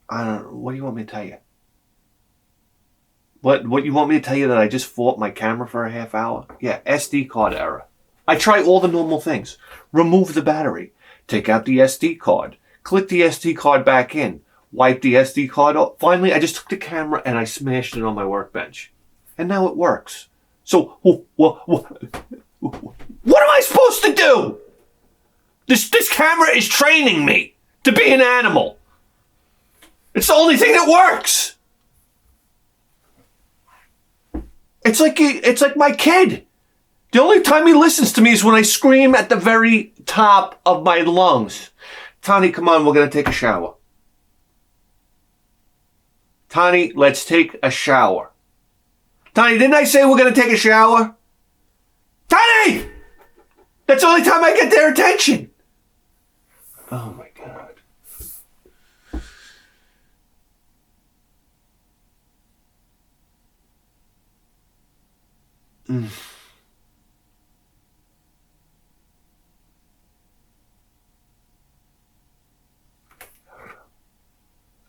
I don't. What do you want me to tell you? What you want me to tell you that I just fought my camera for a half hour? Yeah, SD card error. I try all the normal things. Remove the battery. Take out the SD card. Click the SD card back in. Wipe the SD card off. Finally, I just took the camera and I smashed it on my workbench. And now it works. So, what am I supposed to do? This camera is training me to be an animal. It's the only thing that works. It's like my kid. The only time he listens to me is when I scream at the very top of my lungs. Tani, come on, we're going to take a shower. Tani, let's take a shower. Tani, didn't I say we're going to take a shower? Tani! That's the only time I get their attention. Oh my God.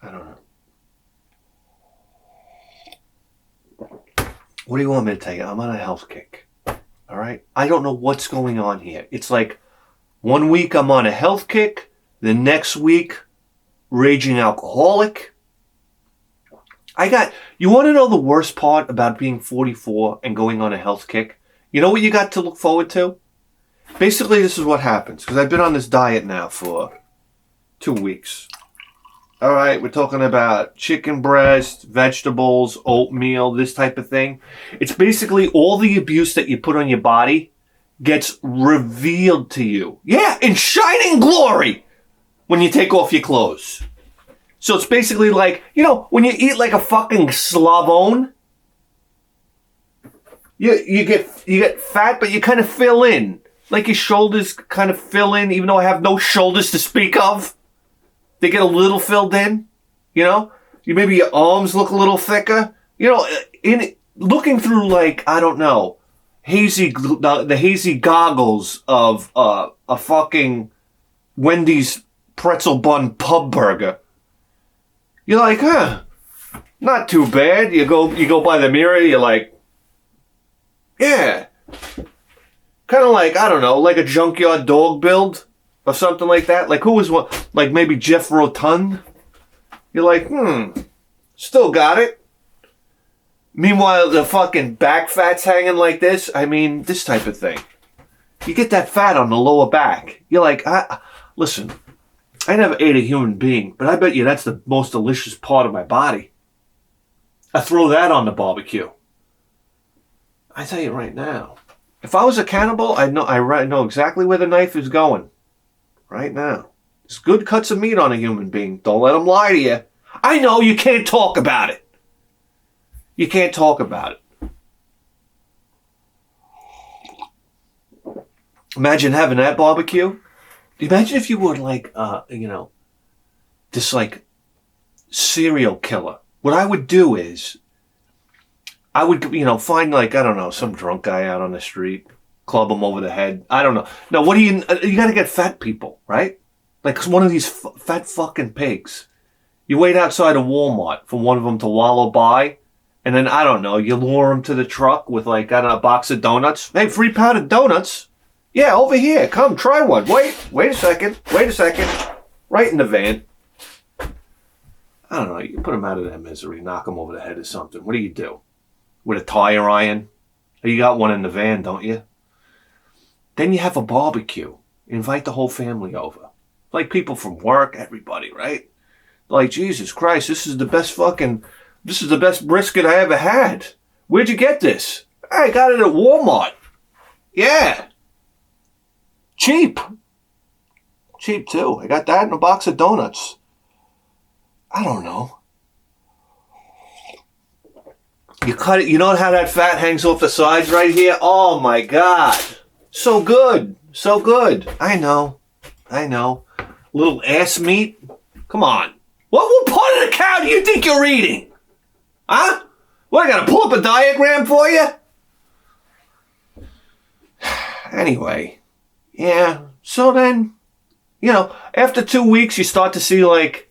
I don't know. What do you want me to tell you? I'm on a health kick. All right? I don't know what's going on here. It's like 1 week I'm on a health kick. The next week, raging alcoholic. You want to know the worst part about being 44 and going on a health kick? You know what you got to look forward to? Basically, this is what happens. Because I've been on this diet now for 2 weeks. All right, we're talking about chicken breast, vegetables, oatmeal, this type of thing. It's basically all the abuse that you put on your body gets revealed to you. Yeah, in shining glory when you take off your clothes. So it's basically like, when you eat like a fucking Slavone, you get fat, but you kind of fill in. Like your shoulders kind of fill in, even though I have no shoulders to speak of. They get a little filled in, Maybe your arms look a little thicker. In looking through like, I don't know, the hazy goggles of a fucking Wendy's pretzel bun pub burger. You're like, not too bad. You go by the mirror, you're like, yeah. Kind of like, I don't know, like a junkyard dog build or something like that. Like who was one? Like maybe Jeff Rotund. You're like, still got it. Meanwhile, the fucking back fat's hanging like this. I mean, this type of thing. You get that fat on the lower back. You're like, listen, I never ate a human being, but I bet you that's the most delicious part of my body. I throw that on the barbecue. I tell you right now, if I was a cannibal, I know exactly where the knife is going. Right now. There's good cuts of meat on a human being. Don't let them lie to you. I know you can't talk about it. You can't talk about it. Imagine having that barbecue. Imagine if you were like, this like serial killer. What I would do is, I would, find like, I don't know, some drunk guy out on the street, club him over the head. I don't know. No, what do you got to get fat people, right? Like one of these fat fucking pigs. You wait outside a Walmart for one of them to wallow by, and then, I don't know, you lure them to the truck with like, I don't know, a box of donuts. Hey, free pound of donuts. Yeah, over here. Come, try one. Wait a second. Right in the van. I don't know. You put them out of their misery, knock them over the head or something. What do? With a tire iron? You got one in the van, don't you? Then you have a barbecue. Invite the whole family over. Like people from work, everybody, right? Like, Jesus Christ, this is the best brisket I ever had. Where'd you get this? I got it at Walmart. Yeah. Cheap too. I got that in a box of donuts. I don't know. You cut it, you know how that fat hangs off the sides right here? Oh my God. So good. I know. Little ass meat. Come on. What part of the cow do you think you're eating? Huh? What, I gotta pull up a diagram for you? Anyway. Yeah. So then, after 2 weeks, you start to see like,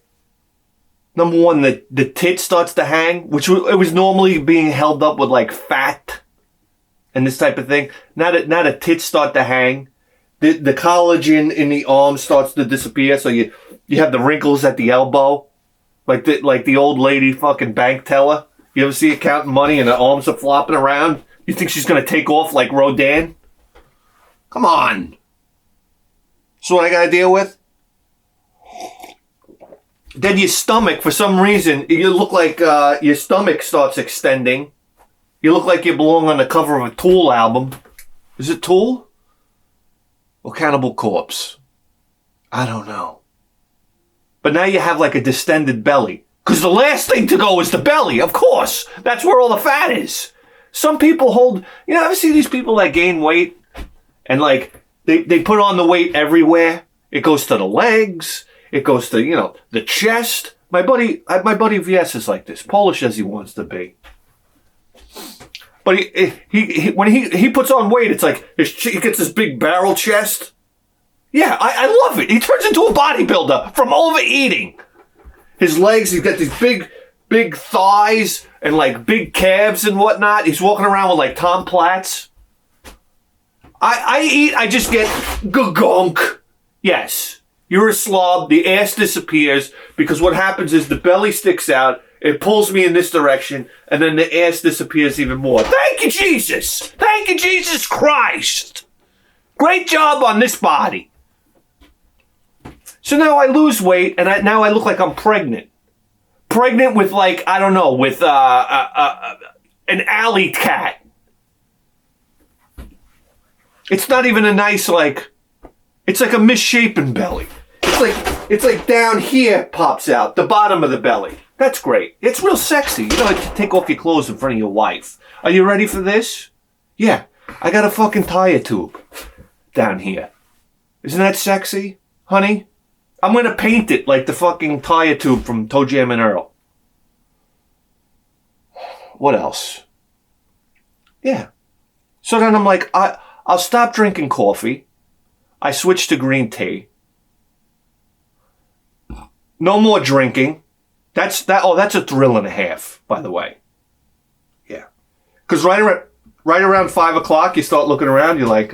number one, the tit starts to hang, which it was normally being held up with like fat and this type of thing. Now the tits start to hang, the collagen in the arm starts to disappear. So you have the wrinkles at the elbow, like the old lady fucking bank teller. You ever see her counting money and her arms are flopping around? You think she's gonna take off like Rodin? Come on. So what I gotta deal with? Then your stomach, for some reason, you look like your stomach starts extending. You look like you belong on the cover of a Tool album. Is it Tool? Or Cannibal Corpse? I don't know. But now you have like a distended belly. Because the last thing to go is the belly, of course. That's where all the fat is. Some people hold... You know, ever see these people that gain weight? And like, they put on the weight everywhere. It goes to the legs. It goes to, you know, the chest. My buddy VS is like this. Polish as he wants to be. But when he puts on weight, it's like he gets this big barrel chest. Yeah, I love it. He turns into a bodybuilder from overeating. His legs, he's got these big thighs and like big calves and whatnot. He's walking around with like Tom Platz. I eat, I just get gunk. Yes, you're a slob. The ass disappears because what happens is the belly sticks out. It pulls me in this direction, and then the ass disappears even more. Thank you, Jesus. Thank you, Jesus Christ. Great job on this body. So now I lose weight, and now I look like I'm pregnant. Pregnant with like, I don't know, with an alley cat. It's not even a nice, like, it's like a misshapen belly. It's like down here pops out, the bottom of the belly. That's great. It's real sexy. You know, to take off your clothes in front of your wife. Are you ready for this? Yeah, I got a fucking tire tube down here. Isn't that sexy, honey? I'm going to paint it like the fucking tire tube from Toe Jam and Earl. What else? Yeah. So then I'm like, I'll stop drinking coffee. I switch to green tea. No more drinking. That's a thrill and a half, by the way. Yeah. Because right around 5 o'clock, you start looking around, you're like,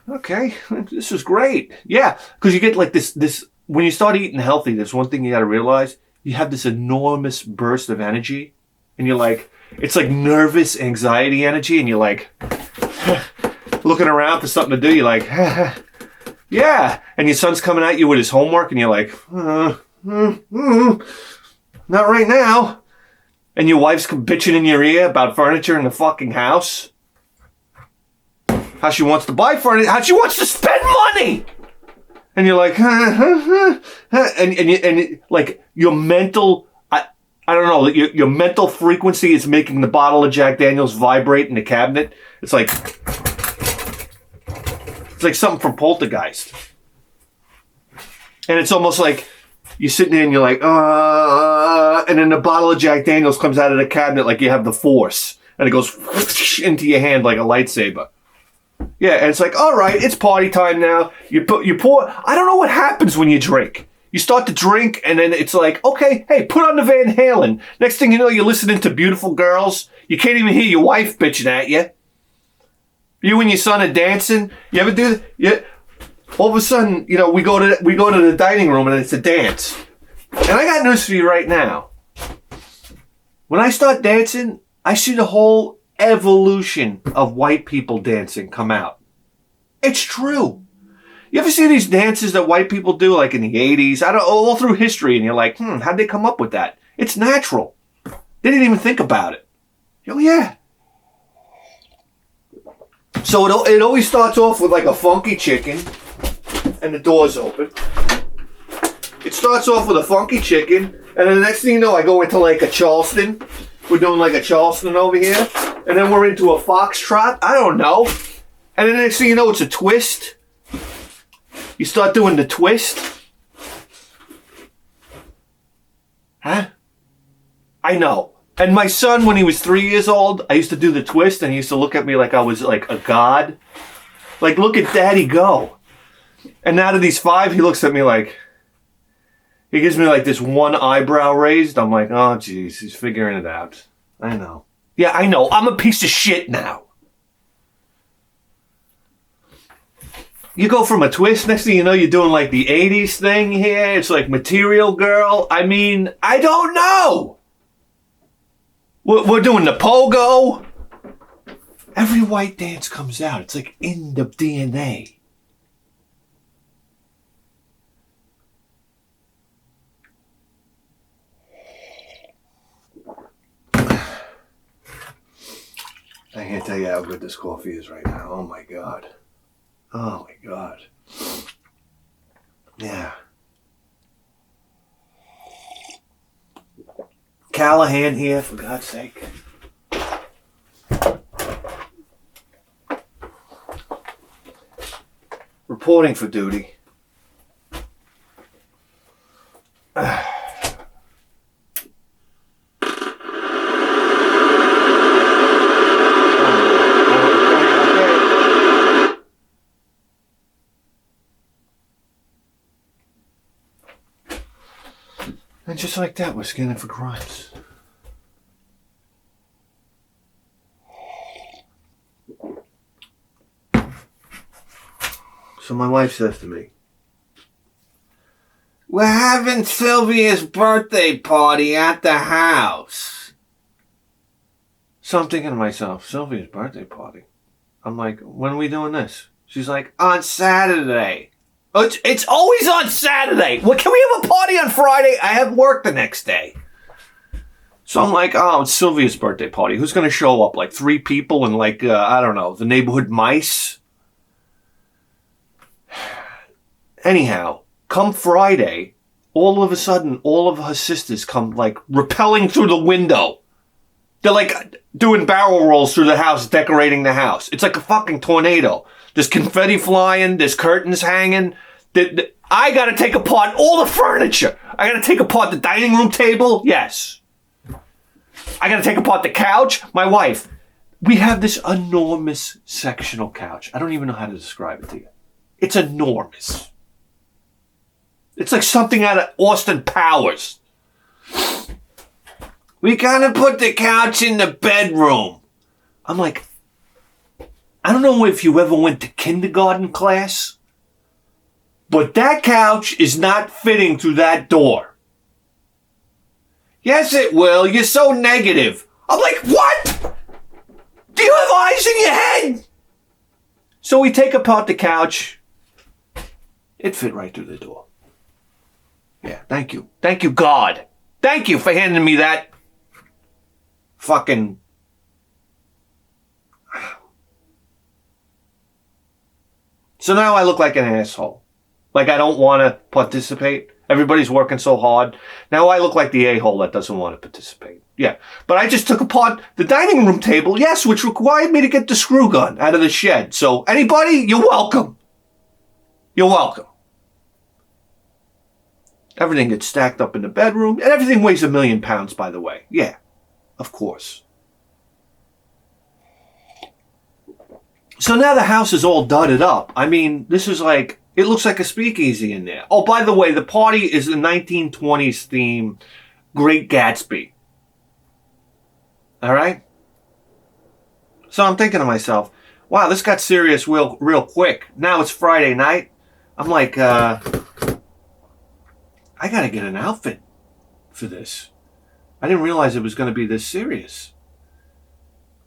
okay, this is great. Yeah, because you get like this, when you start eating healthy, there's one thing you got to realize. You have this enormous burst of energy, and you're like, it's like nervous anxiety energy, and you're like, looking around for something to do, you're like, yeah. And your son's coming at you with his homework, and you're like, not right now. And your wife's bitching in your ear about furniture in the fucking house. How she wants to buy furniture. How she wants to spend money. And you're like, and like your mental, I don't know, your mental frequency is making the bottle of Jack Daniels vibrate in the cabinet. It's like something from Poltergeist. And it's almost like you're sitting there and you're like, and then the bottle of Jack Daniels comes out of the cabinet like you have the Force. And it goes into your hand like a lightsaber. Yeah, and it's like, all right, it's party time now. You pour. I don't know what happens when you drink. You start to drink, and then it's like, okay, hey, put on the Van Halen. Next thing you know, you're listening to Beautiful Girls. You can't even hear your wife bitching at you. You and your son are dancing. You ever do that? Yeah. All of a sudden, you know, we go to the dining room, and it's a dance. And I got news for you right now. When I start dancing, I see the whole evolution of white people dancing come out. It's true. You ever see these dances that white people do, like in the 80s? All through history, and you're like, how'd they come up with that? It's natural. They didn't even think about it. Oh, yeah. So it always starts off with like a funky chicken, and the door's open. It starts off with a funky chicken, and then the next thing you know, I go into like a Charleston. We're doing like a Charleston over here. And then we're into a foxtrot. I don't know. And then the next thing you know, it's a twist. You start doing the twist. Huh? I know. And my son, when he was 3 years old, I used to do the twist, and he used to look at me like I was like a god. Like, look at daddy go. And now that he's 5, he looks at me like, He gives me like this one eyebrow raised. I'm like, oh, jeez, he's figuring it out. I know. Yeah, I know. I'm a piece of shit now. You go from a twist, next thing you know, you're doing like the 80s thing here. It's like Material Girl. I mean, I don't know. We're doing the pogo. Every white dance comes out. It's like in the DNA. I can't tell you how good this coffee is right now. Oh my God. Oh my God. Yeah. Callahan here, for God's sake. Reporting for duty. And just like that, we're scanning for crimes. So my wife says to me, we're having Sylvia's birthday party at the house. So I'm thinking to myself, Sylvia's birthday party? I'm like, when are we doing this? She's like, on Saturday. Oh, it's always on Saturday. Well, can we have a party on Friday? I have work the next day. So I'm like, oh, it's Sylvia's birthday party. Who's going to show up? Like 3 people and like, I don't know, the neighborhood mice? Anyhow, come Friday, all of a sudden, all of her sisters come like rappelling through the window. They're like doing barrel rolls through the house, decorating the house. It's like a fucking tornado. There's confetti flying. There's curtains hanging. I got to take apart all the furniture. I got to take apart the dining room table. Yes. I got to take apart the couch. My wife. We have this enormous sectional couch. I don't even know how to describe it to you. It's enormous. It's like something out of Austin Powers. We gotta put the couch in the bedroom. I'm like, I don't know if you ever went to kindergarten class, but that couch is not fitting through that door. Yes, it will. You're so negative. I'm like, what? Do you have eyes in your head? So we take apart the couch. It fit right through the door. Yeah, thank you. Thank you, God. Thank you for handing me that fucking... So now I look like an asshole. Like I don't want to participate. Everybody's working so hard. Now I look like the a-hole that doesn't want to participate. Yeah, but I just took apart the dining room table, yes, which required me to get the screw gun out of the shed. So anybody, you're welcome. You're welcome. Everything gets stacked up in the bedroom, and everything weighs 1,000,000 pounds, by the way. Yeah, of course. So now the house is all dudded up. I mean, this is like, it looks like a speakeasy in there. Oh, by the way, the party is the 1920s theme, Great Gatsby. All right? So I'm thinking to myself, wow, this got serious real quick. Now it's Friday night. I'm like, I got to get an outfit for this. I didn't realize it was going to be this serious.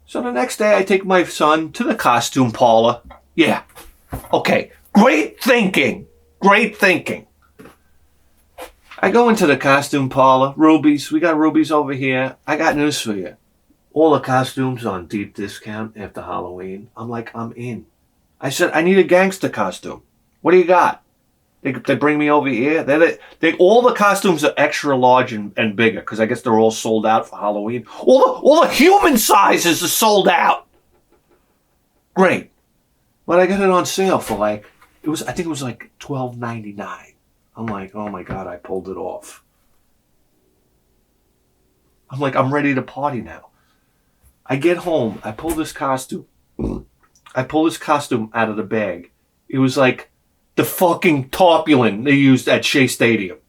So the next day I take my son to the costume parlor. Yeah. Okay. Great thinking. Great thinking. I go into the costume parlor. Rubies. We got Rubies over here. I got news for you. All the costumes on deep discount after Halloween. I'm like, I'm in. I said, I need a gangster costume. What do you got? They bring me over here. All the costumes are extra large and bigger because I guess they're all sold out for Halloween. All the human sizes are sold out. Great, but I got it on sale for like I think it was like $12.99. I'm like, oh my God, I pulled it off. I'm like, I'm ready to party now. I get home. I pull this costume. I pull this costume out of the bag. It was like the fucking tarpaulin they used at Shea Stadium.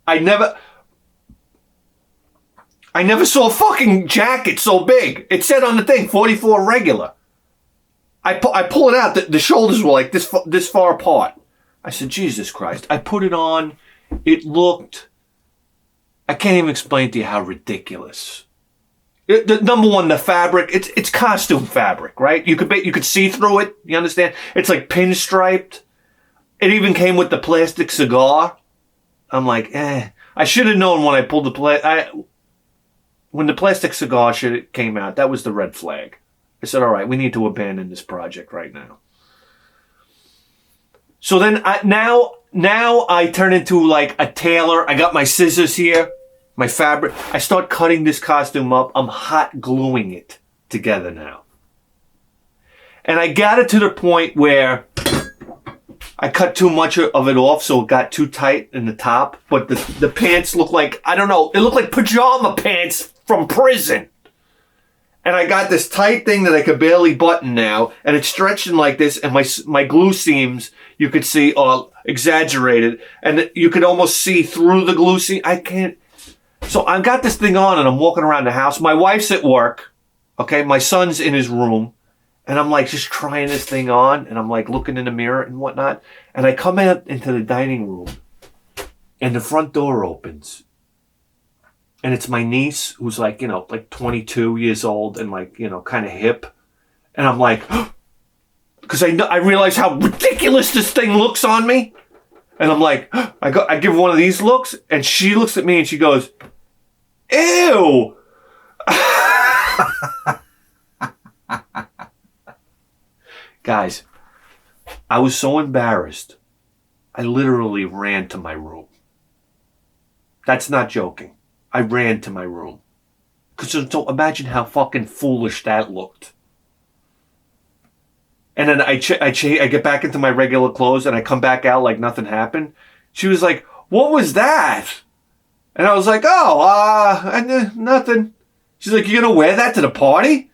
I never saw a fucking jacket so big. It said on the thing, 44 regular. I pull it out. The shoulders were like this far apart. I said, Jesus Christ. I put it on. It looked... I can't even explain to you how ridiculous. Number one, the fabric. It's costume fabric, right? You could see through it. You understand? It's like pinstriped. It even came with the plastic cigar. I'm like, I should have known when I pulled when the plastic cigar shit came out. That was the red flag. I said, all right, we need to abandon this project right now. So then now I turn into like a tailor. I got my scissors here, my fabric. I start cutting this costume up. I'm hot gluing it together now. And I got it to the point where I cut too much of it off, so it got too tight in the top. But the pants look like, I don't know, it looked like pajama pants from prison. And I got this tight thing that I could barely button now, and it's stretching like this, and my glue seams, you could see, are exaggerated, and you could almost see through the glue seam. I can't. So I've got this thing on, and I'm walking around the house. My wife's at work, okay? My son's in his room, and I'm like just trying this thing on, and I'm like looking in the mirror and whatnot, and I come out into the dining room, and the front door opens. And it's my niece who's like, like 22 years old and like, kind of hip. And I'm like, because I realize how ridiculous this thing looks on me. And I'm like, I give one of these looks and she looks at me and she goes, ew. Guys, I was so embarrassed. I literally ran to my room. That's not joking. I ran to my room. Because so imagine how fucking foolish that looked. And then I get back into my regular clothes and I come back out like nothing happened. She was like, what was that? And I was like, nothing. She's like, you gonna wear that to the party?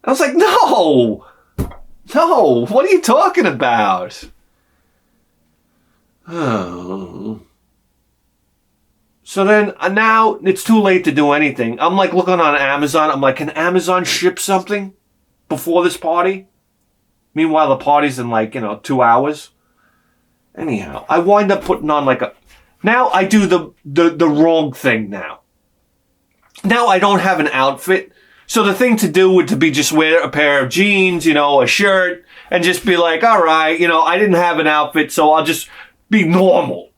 I was like, no, what are you talking about? Oh. So then, now, it's too late to do anything. I'm like looking on Amazon. I'm like, can Amazon ship something before this party? Meanwhile, the party's in like, 2 hours. Anyhow, I wind up putting on now I do the wrong thing now. Now I don't have an outfit. So the thing to do would to be just wear a pair of jeans, a shirt, and just be like, all right, I didn't have an outfit, so I'll just be normal.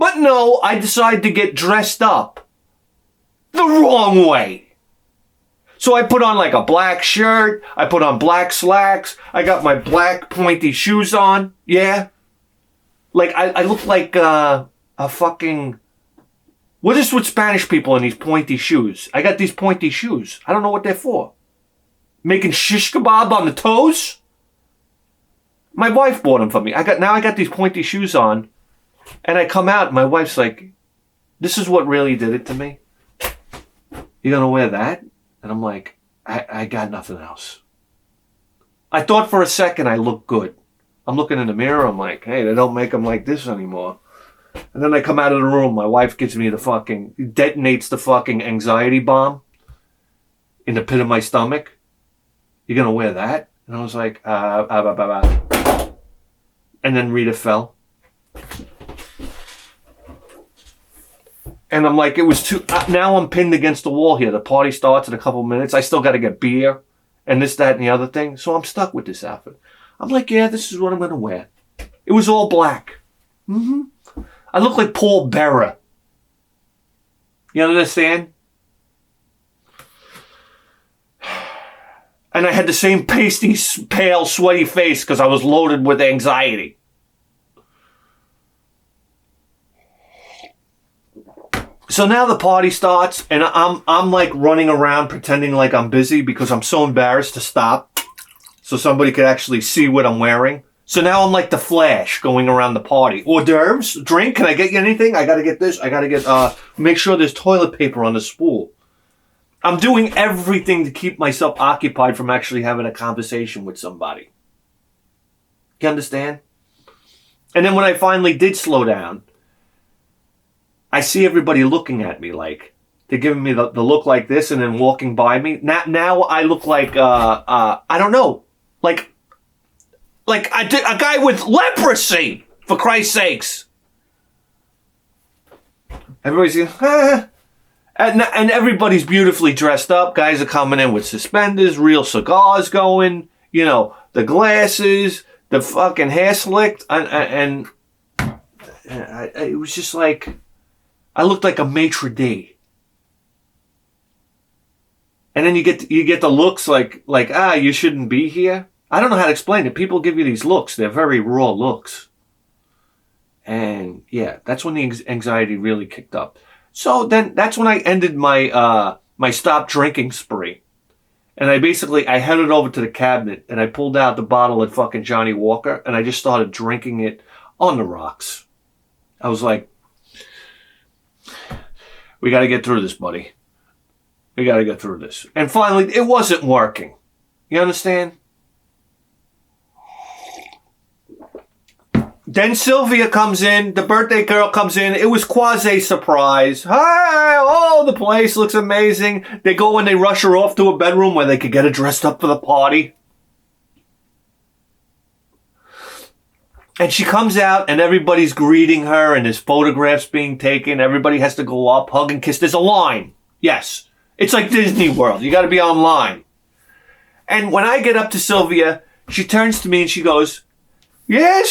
But no, I decided to get dressed up the wrong way. So I put on like a black shirt. I put on black slacks. I got my black pointy shoes on. Yeah. Like I look like a fucking... What is with Spanish people in these pointy shoes? I got these pointy shoes. I don't know what they're for. Making shish kebab on the toes? My wife bought them for me. I got these pointy shoes on. And I come out, and my wife's like, this is what really did it to me. You gonna wear that? And I'm like, I got nothing else. I thought for a second I looked good. I'm looking in the mirror, I'm like, hey, they don't make them like this anymore. And then I come out of the room, my wife gives me detonates the fucking anxiety bomb in the pit of my stomach. You gonna wear that? And I was like, and then Rita fell. And I'm like, it was too... now I'm pinned against the wall here. The party starts in a couple minutes. I still got to get beer and this, that, and the other thing. So I'm stuck with this outfit. I'm like, yeah, this is what I'm going to wear. It was all black. I look like Paul Bearer. You understand? And I had the same pasty, pale, sweaty face because I was loaded with anxiety. So now the party starts, and I'm like running around pretending like I'm busy because I'm so embarrassed to stop so somebody could actually see what I'm wearing. So now I'm like the Flash going around the party. Hors d'oeuvres? Drink? Can I get you anything? I gotta get this. I gotta get, make sure there's toilet paper on the spool. I'm doing everything to keep myself occupied from actually having a conversation with somebody. You understand? And then when I finally did slow down, I see everybody looking at me like they're giving me the look like this and then walking by me. Now I look like I don't know, like a guy with leprosy, for Christ's sakes. Everybody's going, and everybody's beautifully dressed up. Guys are coming in with suspenders, real cigars going, you know, the glasses, the fucking hair slicked, and it was just like, I looked like a maitre d'. And then you get the looks like you shouldn't be here. I don't know how to explain it. People give you these looks. They're very raw looks. And yeah, that's when the anxiety really kicked up. So then that's when I ended my my stop drinking spree. And I headed over to the cabinet and I pulled out the bottle of fucking Johnny Walker and I just started drinking it on the rocks. I was like, we got to get through this, buddy. We got to get through this. And finally, it wasn't working. You understand? Then Sylvia comes in. The birthday girl comes in. It was quasi-surprise. Hi! Oh, the place looks amazing. They go and they rush her off to a bedroom where they could get her dressed up for the party. And she comes out and everybody's greeting her and there's photographs being taken. Everybody has to go up, hug and kiss. There's a line. Yes. It's like Disney World. You got to be online. And when I get up to Sylvia, she turns to me and she goes, yeah,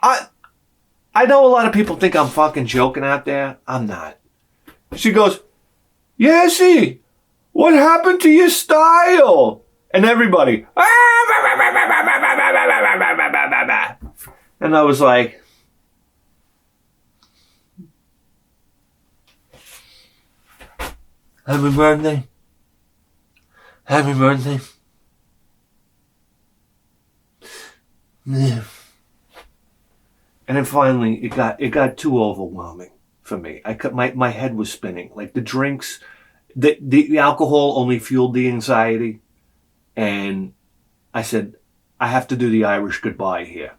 I know a lot of people think I'm fucking joking out there. I'm not. She goes, yeah, what happened to your style? And everybody, and I was like, happy birthday. Happy birthday. Yeah. And then finally, it got too overwhelming for me. My head was spinning. Like the drinks, the alcohol only fueled the anxiety. And I said, I have to do the Irish goodbye here.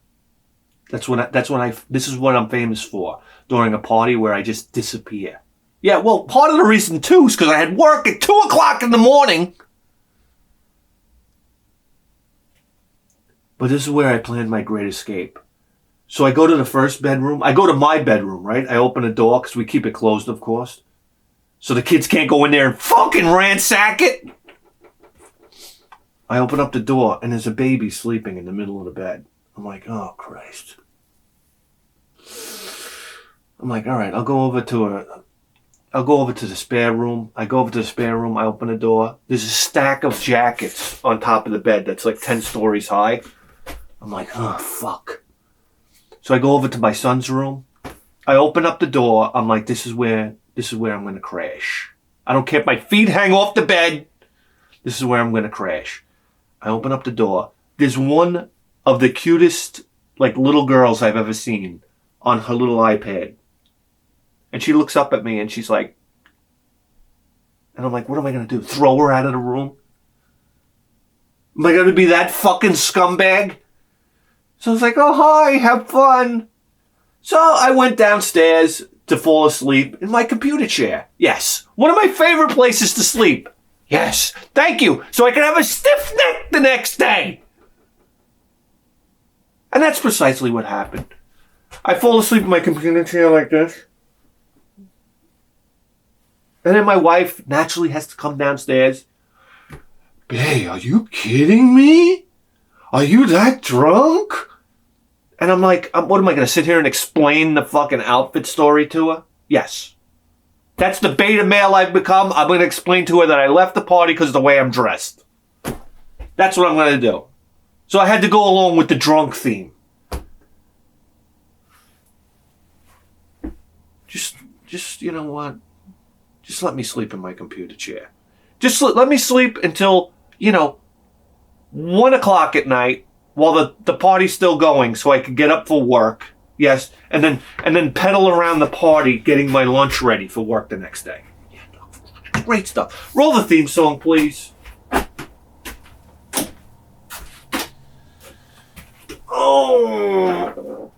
This is what I'm famous for. During a party where I just disappear. Yeah, well, part of the reason too is because I had work at 2 o'clock in the morning. But this is where I planned my great escape. So I go to the first bedroom. I go to my bedroom, right? I open a door because we keep it closed, of course. So the kids can't go in there and fucking ransack it. I open up the door and there's a baby sleeping in the middle of the bed. I'm like, oh, Christ. I'm like, all right, I'll go over to the spare room. I go over to the spare room. I open the door. There's a stack of jackets on top of the bed that's like 10 stories high. I'm like, oh, fuck. So I go over to my son's room. I open up the door. I'm like, this is where I'm going to crash. I don't care if my feet hang off the bed. This is where I'm going to crash. I open up the door. There's one of the cutest, like, little girls I've ever seen on her little iPad. And she looks up at me and she's like, and I'm like, what am I going to do? Throw her out of the room? Am I going to be that fucking scumbag? So I was like, oh, hi, have fun. So I went downstairs to fall asleep in my computer chair. Yes, one of my favorite places to sleep. Yes, thank you. So I can have a stiff neck the next day. And that's precisely what happened. I fall asleep in my computer chair like this. And then my wife naturally has to come downstairs. Babe, are you kidding me? Are you that drunk? And I'm like, what am I going to sit here and explain the fucking outfit story to her? Yes. That's the beta male I've become. I'm going to explain to her that I left the party because of the way I'm dressed. That's what I'm going to do. So I had to go along with the drunk theme. Just you know what? Just let me sleep in my computer chair. Just let me sleep until, 1 o'clock at night while the party's still going so I could get up for work. Yes, and then pedal around the party getting my lunch ready for work the next day. Yeah, great stuff. Roll the theme song, please. Oh.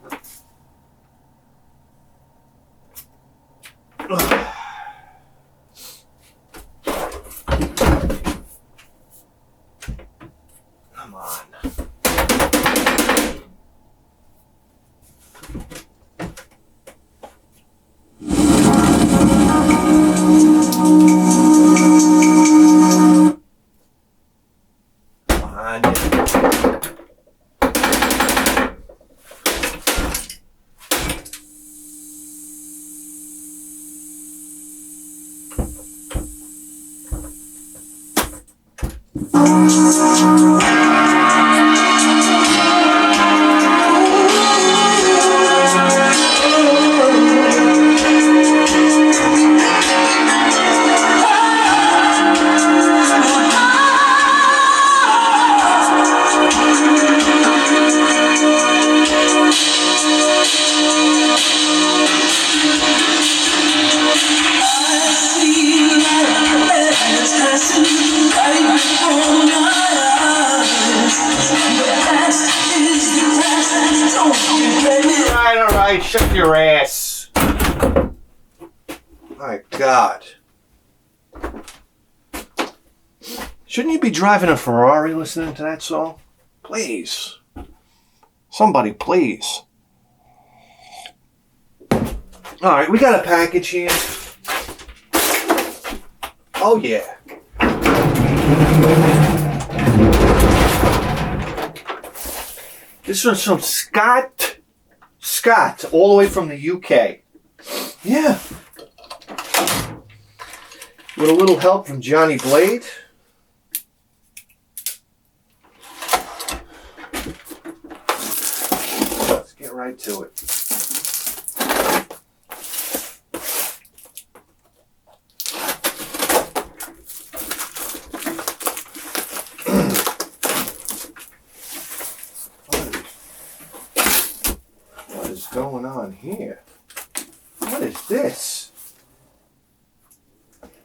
All right, shut your ass. My God. Shouldn't you be driving a Ferrari listening to that song? Please. Somebody, please. All right, we got a package here. Oh, yeah. This one's from Scott, all the way from the UK. Yeah. With a little help from Johnny Blade. Let's get right to it. Going on here? What is this?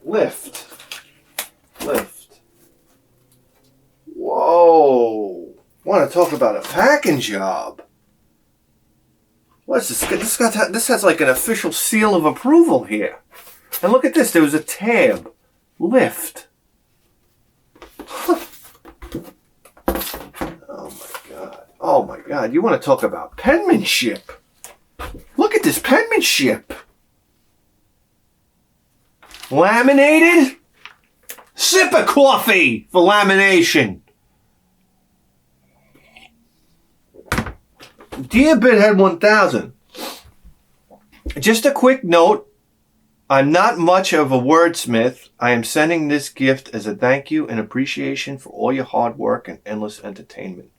Lift. Whoa. Want to talk about a packing job? What's this? This has like an official seal of approval here. And look at this. There was a tab. Lift. Oh my God. You want to talk about penmanship? Look at this penmanship. Laminated? Sip of coffee for lamination. Dear Bithead 1000, just a quick note. I'm not much of a wordsmith. I am sending this gift as a thank you and appreciation for all your hard work and endless entertainment.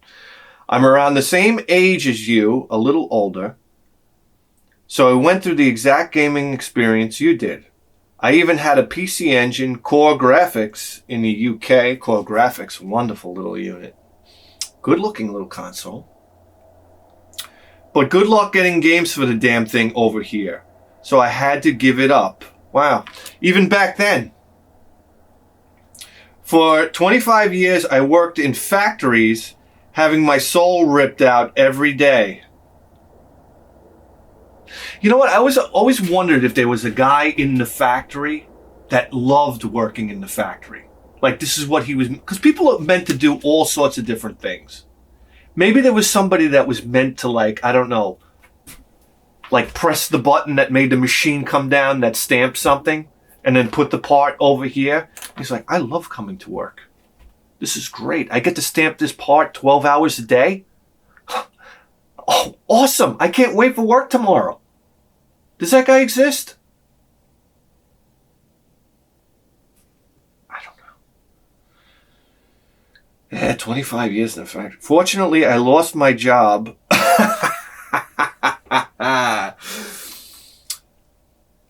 I'm around the same age as you, a little older. So I went through the exact gaming experience you did. I even had a PC Engine Core Graphics in the UK. Core Graphics, wonderful little unit. Good looking little console. But good luck getting games for the damn thing over here. So I had to give it up. Wow. Even back then. For 25 years I worked in factories, having my soul ripped out every day. You know what? I always wondered if there was a guy in the factory that loved working in the factory. Like this is what he was, because people are meant to do all sorts of different things. Maybe there was somebody that was meant to, like, I don't know, like press the button that made the machine come down that stamped something and then put the part over here. He's like, I love coming to work. This is great. I get to stamp this part 12 hours a day. Oh, awesome. I can't wait for work tomorrow. Does that guy exist? I don't know. Yeah, 25 years in the factory. Fortunately, I lost my job.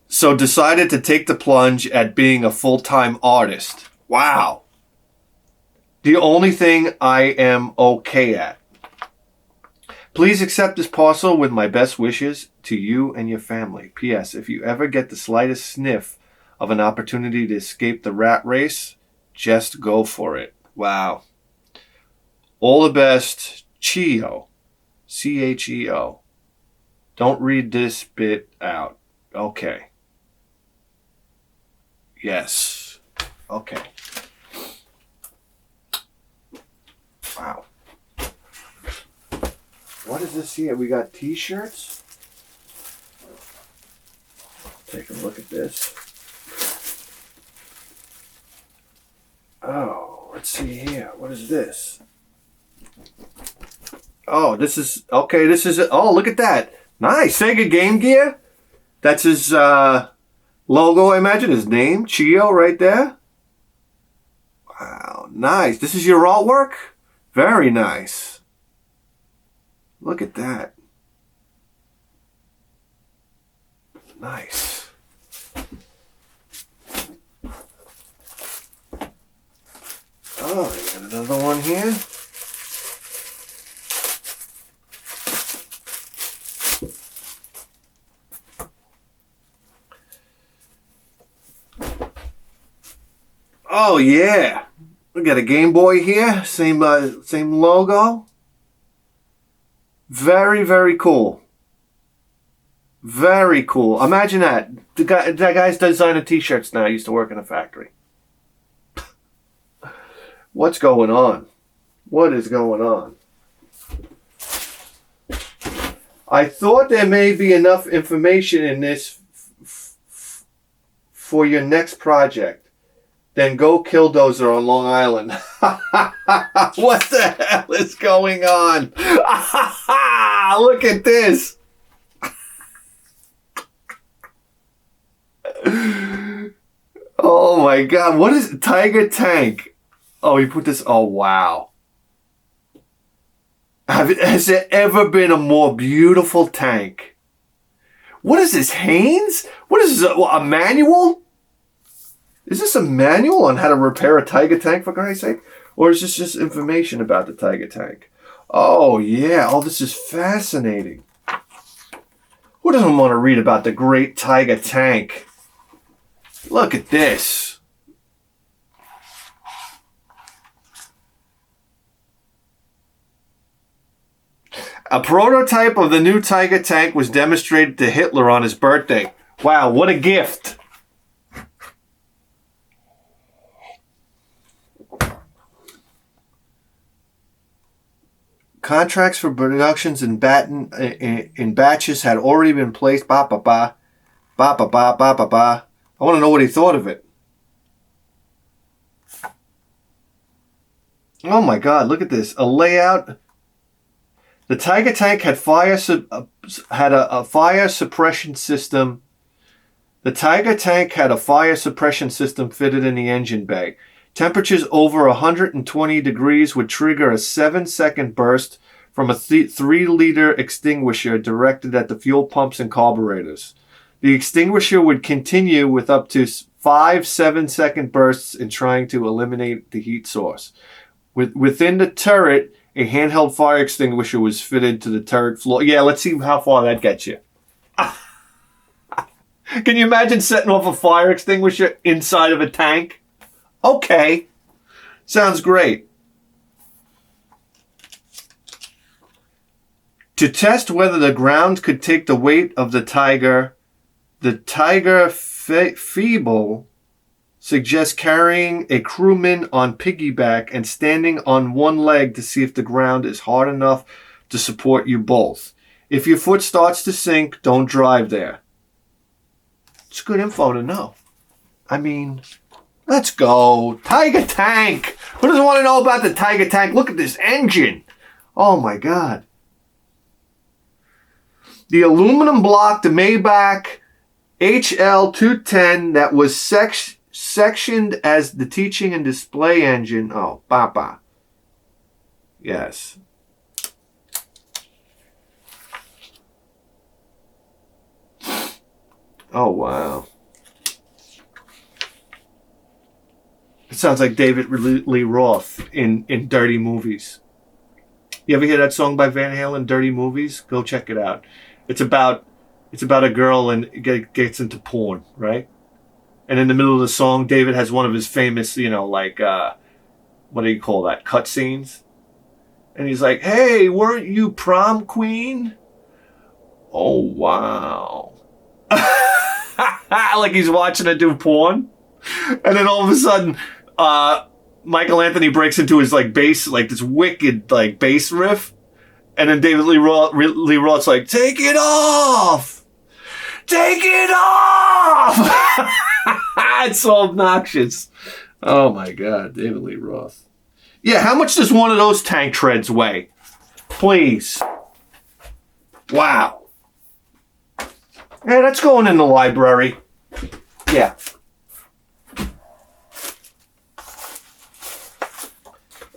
So decided to take the plunge at being a full-time artist. Wow. The only thing I am okay at. Please accept this parcel with my best wishes to you and your family. P.S. If you ever get the slightest sniff of an opportunity to escape the rat race, just go for it. Wow. All the best, Cheo. C-H-E-O. Don't read this bit out. Okay. Yes. Okay. Wow. What is this here? We got t-shirts. Take a look at this. Oh, let's see here. What is this? Oh, this is, okay, this is, oh, look at that. Nice. Sega Game Gear. That's his logo, I imagine. His name, Cheo, right there. Wow, nice. This is your artwork? Very nice. Look at that. Nice. Oh, I got another one here. Oh yeah, we got a Game Boy here. Same logo. Very, very cool. Very cool. Imagine that. That guy's designing T-shirts now. He used to work in a factory. What's going on? What is going on? I thought there may be enough information in this for your next project. Then go Killdozer on Long Island. What the hell is going on? Look at this. Oh my God. What is it? Tiger Tank? Oh, he put this. Oh, wow. Has there ever been a more beautiful tank? What is this, Haynes? What is this, a manual? Is this a manual on how to repair a Tiger Tank, for Christ's sake? Or is this just information about the Tiger Tank? Oh, yeah. Oh, this is fascinating. Who doesn't want to read about the great Tiger Tank? Look at this. A prototype of the new Tiger Tank was demonstrated to Hitler on his birthday. Wow, what a gift. Contracts for productions in batches had already been placed. Ba ba ba, ba ba ba ba ba ba. I want to know what he thought of it. Oh my God! Look at this. A layout. The Tiger Tank had a fire suppression system. The Tiger Tank had a fire suppression system fitted in the engine bay. Temperatures over 120 degrees would trigger a 7-second burst from a 3-liter extinguisher directed at the fuel pumps and carburetors. The extinguisher would continue with up to 5 7-second bursts in trying to eliminate the heat source. Within the turret, a handheld fire extinguisher was fitted to the turret floor. Yeah, let's see how far that gets you. Can you imagine setting off a fire extinguisher inside of a tank? Okay. Sounds great. To test whether the ground could take the weight of the Tiger Feeble suggests carrying a crewman on piggyback and standing on one leg to see if the ground is hard enough to support you both. If your foot starts to sink, don't drive there. It's good info to know. I mean, let's go. Tiger Tank. Who doesn't want to know about the Tiger Tank? Look at this engine. Oh my God. The aluminum block, the Maybach HL210 that was sectioned as the teaching and display engine. Oh, Papa. Yes. Oh, wow. It sounds like David Lee Roth in Dirty Movies. You ever hear that song by Van Halen, Dirty Movies? Go check it out. It's about a girl and gets into porn, right? And in the middle of the song, David has one of his famous, what do you call that? Cut scenes. And he's like, "Hey, weren't you prom queen?" Oh, wow. Like he's watching her do porn. And then all of a sudden, Michael Anthony breaks into his bass, this wicked bass riff. And then David Lee Roth's like, "Take it off! Take it off!" It's so obnoxious. Oh my God, David Lee Roth. Yeah, how much does one of those tank treads weigh? Please. Wow. Yeah, that's going in the library. Yeah.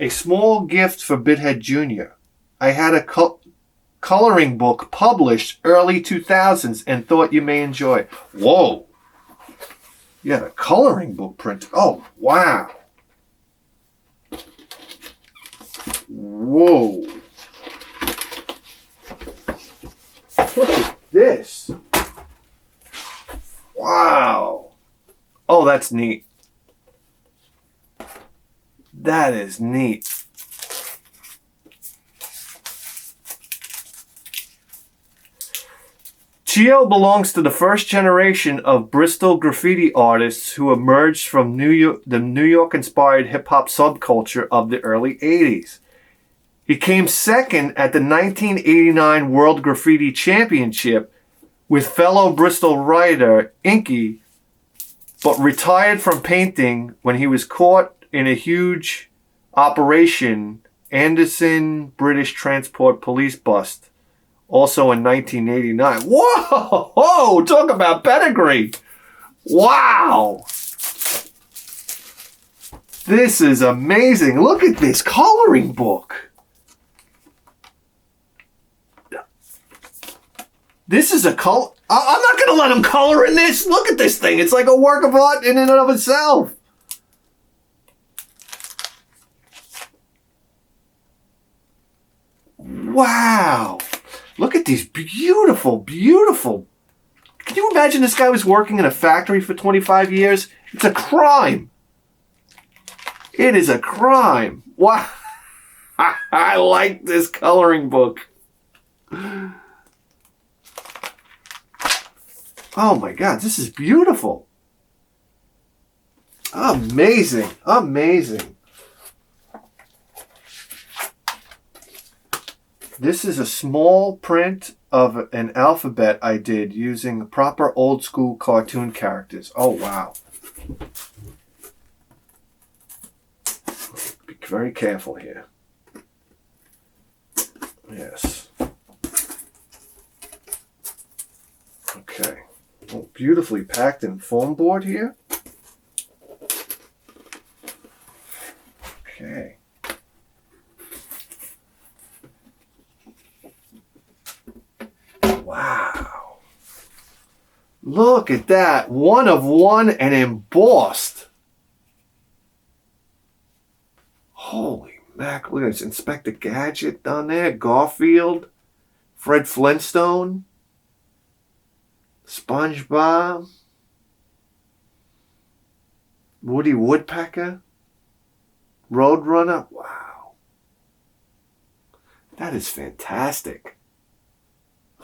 A small gift for Bithead Jr. I had a coloring book published early 2000s and thought you may enjoy. Whoa. You had a coloring book print. Oh, wow. Whoa. Look at this. Wow. Oh, that's neat. That is neat. Cheo belongs to the first generation of Bristol graffiti artists who emerged from the New York-inspired hip-hop subculture of the early 80s. He came second at the 1989 World Graffiti Championship with fellow Bristol writer Inky, but retired from painting when he was caught in a huge Operation Anderson British Transport Police bust, also in 1989. Whoa! Whoa! Talk about pedigree! Wow! This is amazing. Look at this coloring book. This is a color. I'm not going to let him color in this. Look at this thing. It's like a work of art in and of itself. Wow. Look at these beautiful, beautiful. Can you imagine this guy was working in a factory for 25 years? It's a crime. It is a crime. Wow. I like this coloring book. Oh my God, this is beautiful. Amazing, amazing. This is a small print of an alphabet I did using proper old school cartoon characters. Oh wow. Be very careful here. Yes. Okay. Oh, beautifully packed in foam board here. Okay. Wow. Look at that. One of one and embossed. Holy mac. Look at this. Inspector Gadget down there. Garfield. Fred Flintstone. SpongeBob, Woody Woodpecker, Roadrunner. Wow. That is fantastic.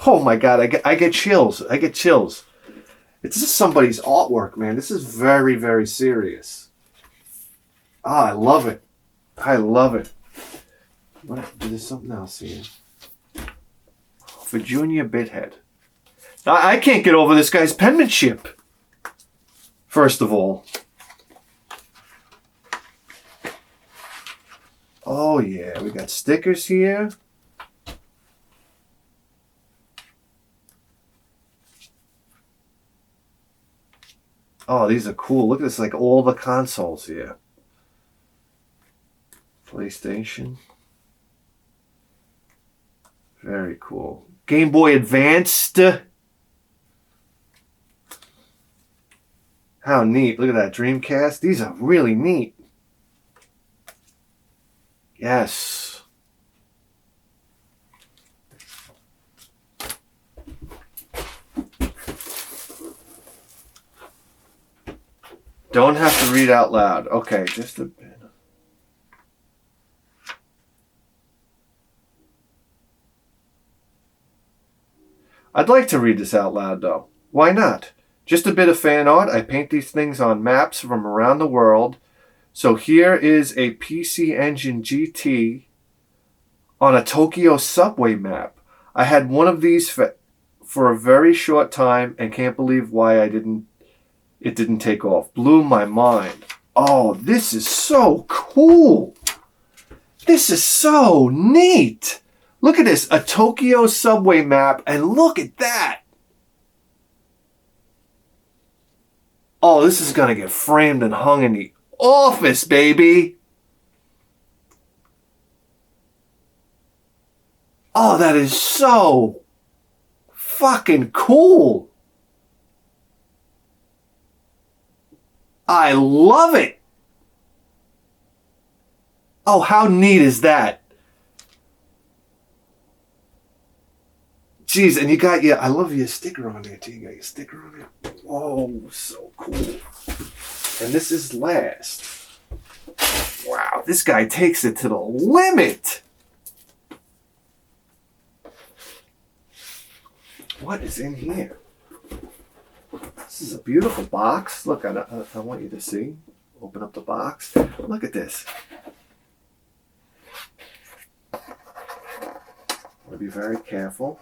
Oh my God, I get chills. I get chills. This is somebody's artwork, man. This is very, very serious. Ah, I love it. I love it. What? There's something else here. For Junior Bithead. I can't get over this guy's penmanship. First of all. Oh yeah, we got stickers here. Oh, these are cool. Look at this, like all the consoles here. PlayStation. Very cool. Game Boy Advanced. How neat. Look at that Dreamcast. These are really neat. Yes. Don't have to read out loud. Okay, just a bit. I'd like to read this out loud, though. Why not? Just a bit of fan art. I paint these things on maps from around the world. So here is a PC Engine GT on a Tokyo subway map. I had one of these for a very short time and can't believe why it didn't take off. Blew my mind. Oh, this is so cool. This is so neat. Look at this, a Tokyo subway map, and look at that. Oh, this is going to get framed and hung in the office, baby. Oh, that is so fucking cool. I love it. Oh, how neat is that? Jeez, and you got I love your sticker on there too. You got your sticker on there. Oh, so cool. And this is last. Wow, this guy takes it to the limit. What is in here? This is a beautiful box. Look, I want you to see. Open up the box. Look at this. I want to be very careful.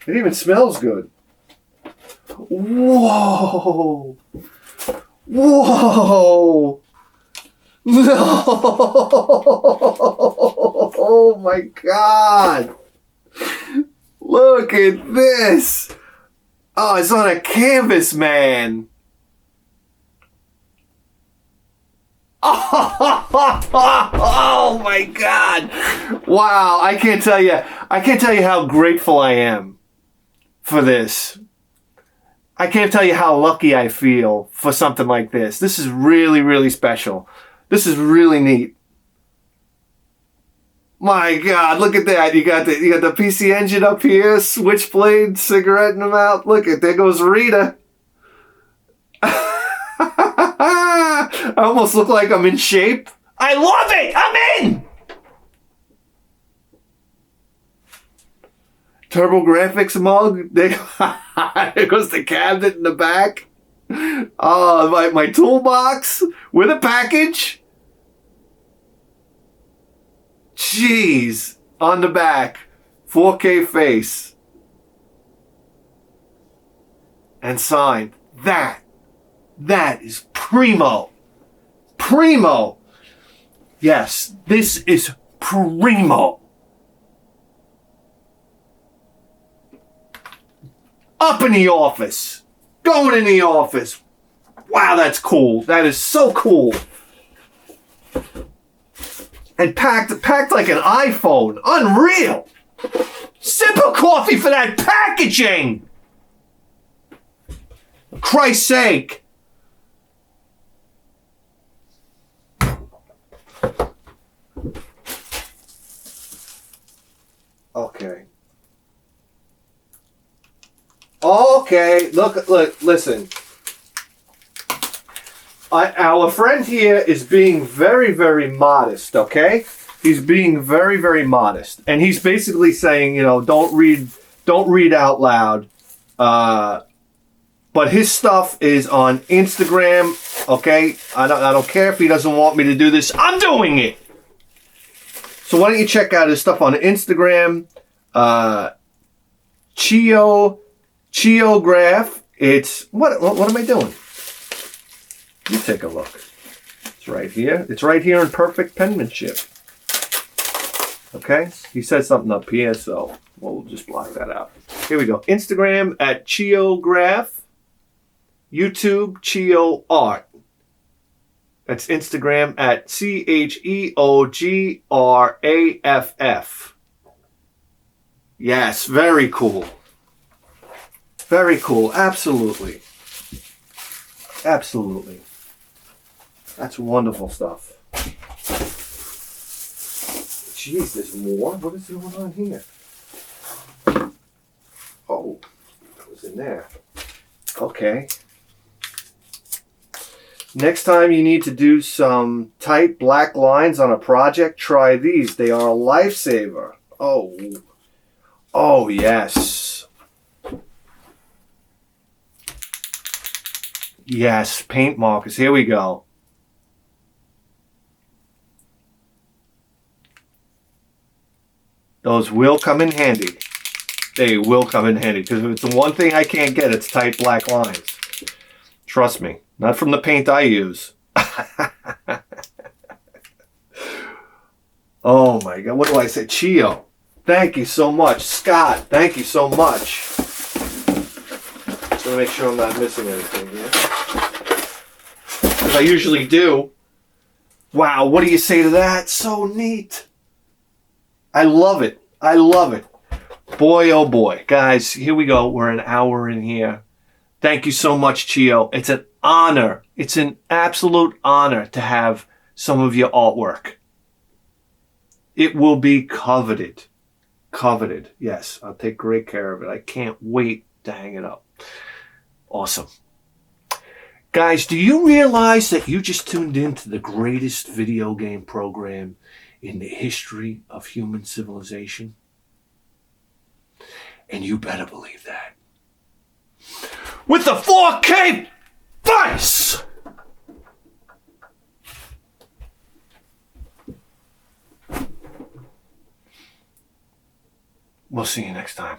It even smells good. Whoa! Whoa! No! Oh my God! Look at this! Oh, it's on a canvas, man! Oh my God! Wow, I can't tell you how grateful I am for this. I can't tell you how lucky I feel for something like this. This is really, really special. This is really neat. My God, look at that. You got the PC Engine up here, switchblade, cigarette in the mouth. Look at, there goes Rita. I almost look like I'm in shape. I love it. I'm in. TurboGrafx mug. There goes the cabinet in the back. Oh, my toolbox with a package. Jeez. On the back. 4K face. And signed. That is primo. Primo. Yes, this is primo. Up in the office. Going in the office. Wow, that's cool. That is so cool. And packed like an iPhone. Unreal. Sip of coffee for that packaging. For Christ's sake. Okay, look, listen. Our friend here is being very, very modest, okay? He's being very, very modest. And he's basically saying, don't read out loud. But his stuff is on Instagram, okay? I don't care if he doesn't want me to do this. I'm doing it! So why don't you check out his stuff on Instagram. Cheo Graph. It's what am I doing? You take a look. It's right here. It's right here in perfect penmanship. Okay? He said something up here, so we'll just block that out. Here we go. Instagram at Cheo Graph. YouTube Cheo Art. That's Instagram at CheoGraff. Yes, very cool. Very cool. Absolutely. Absolutely. That's wonderful stuff. Jeez, there's more? What is going on here? Oh, that was in there. Okay. Next time you need to do some tight black lines on a project, try these. They are a lifesaver. Oh, yes. Yes, paint markers. Here we go. Those will come in handy. They will come in handy. Because if it's the one thing I can't get, it's tight black lines. Trust me. Not from the paint I use. Oh my God. What do I say? Cheo. Thank you so much. Scott, thank you so much. Just want to make sure I'm not missing anything here. As I usually do. Wow, what do you say to that? So neat. I love it. I love it. Boy, oh boy. Guys, here we go. We're an hour in here. Thank you so much, Cheo. It's an honor. It's an absolute honor to have some of your artwork. It will be coveted. Coveted. Yes, I'll take great care of it. I can't wait to hang it up. Awesome. Guys, do you realize that you just tuned into the greatest video game program in the history of human civilization? And you better believe that. With the 4K Vice! We'll see you next time.